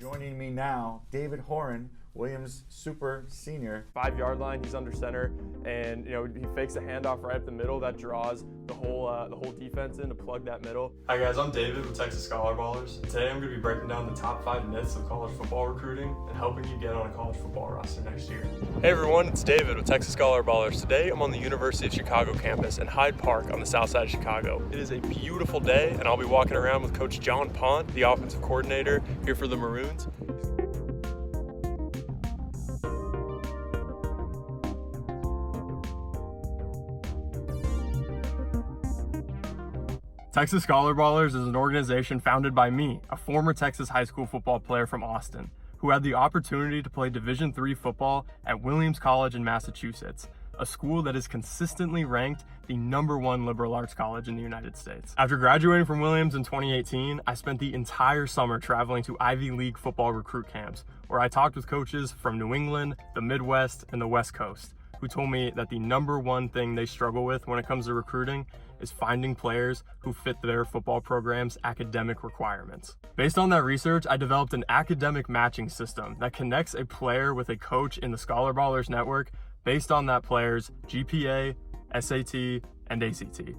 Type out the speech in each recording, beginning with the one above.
Joining me now, David Horan, Williams Super Senior. 5-yard line, he's under center, and he fakes a handoff right up the middle that draws the whole defense in to plug that middle. Hi guys, I'm David with Texas Scholar Ballers. Today I'm going to be breaking down the top 5 myths of college football recruiting and helping you get on a college football roster next year. Hey everyone, it's David with Texas Scholar Ballers. Today I'm on the University of Chicago campus in Hyde Park on the south side of Chicago. It is a beautiful day, and I'll be walking around with Coach John Pont, the offensive coordinator here for the Maroons. Texas Scholar Ballers is an organization founded by me, a former Texas high school football player from Austin, who had the opportunity to play Division III football at Williams College in Massachusetts, a school that is consistently ranked the #1 liberal arts college in the United States. After graduating from Williams in 2018, I spent the entire summer traveling to Ivy League football recruit camps, where I talked with coaches from New England, the Midwest, and the West Coast, who told me that the #1 thing they struggle with when it comes to recruiting is finding players who fit their football program's academic requirements. Based on that research, I developed an academic matching system that connects a player with a coach in the Scholar Ballers network based on that player's GPA, SAT, and ACT.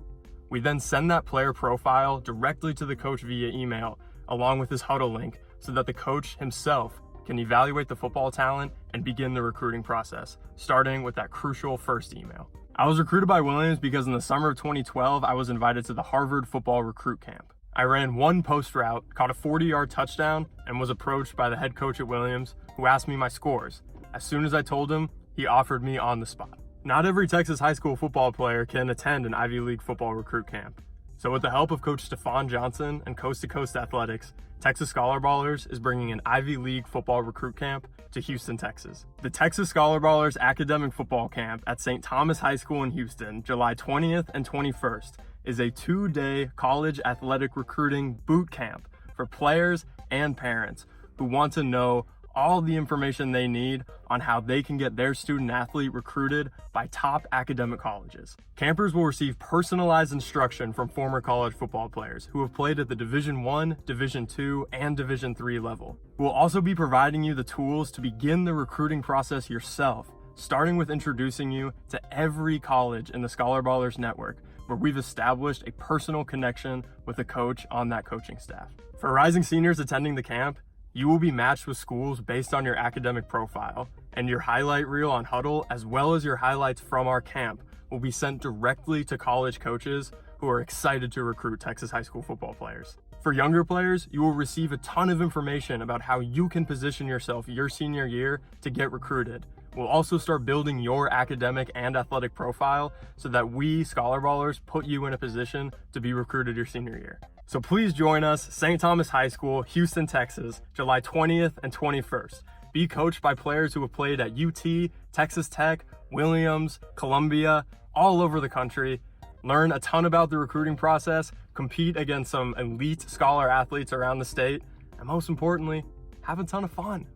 We then send that player profile directly to the coach via email, along with his huddle link, so that the coach himself can evaluate the football talent and begin the recruiting process, starting with that crucial first email. I was recruited by Williams because in the summer of 2012, I was invited to the Harvard football recruit camp. I ran one post route, caught a 40-yard touchdown, and was approached by the head coach at Williams, who asked me my scores. As soon as I told him, he offered me on the spot. Not every Texas high school football player can attend an Ivy League football recruit camp. So with the help of Coach Stefan Johnson and Coast to Coast Athletics, Texas Scholar Ballers is bringing an Ivy League football recruit camp to Houston, Texas. The Texas Scholar Ballers Academic Football Camp at St. Thomas High School in Houston, July 20th and 21st, is a 2-day college athletic recruiting boot camp for players and parents who want to know all the information they need on how they can get their student athlete recruited by top academic colleges. Campers will receive personalized instruction from former college football players who have played at the Division I, Division II, and Division III level. We'll also be providing you the tools to begin the recruiting process yourself, starting with introducing you to every college in the Scholar Ballers network, where we've established a personal connection with a coach on that coaching staff. For rising seniors attending the camp, you will be matched with schools based on your academic profile, and your highlight reel on Huddle, as well as your highlights from our camp, will be sent directly to college coaches who are excited to recruit Texas high school football players. For younger players, you will receive a ton of information about how you can position yourself your senior year to get recruited. We'll also start building your academic and athletic profile so that we, Scholar Ballers, put you in a position to be recruited your senior year. So please join us, St. Thomas High School, Houston, Texas, July 20th and 21st. Be coached by players who have played at UT, Texas Tech, Williams, Columbia, all over the country. Learn a ton about the recruiting process, compete against some elite scholar athletes around the state, and most importantly, have a ton of fun.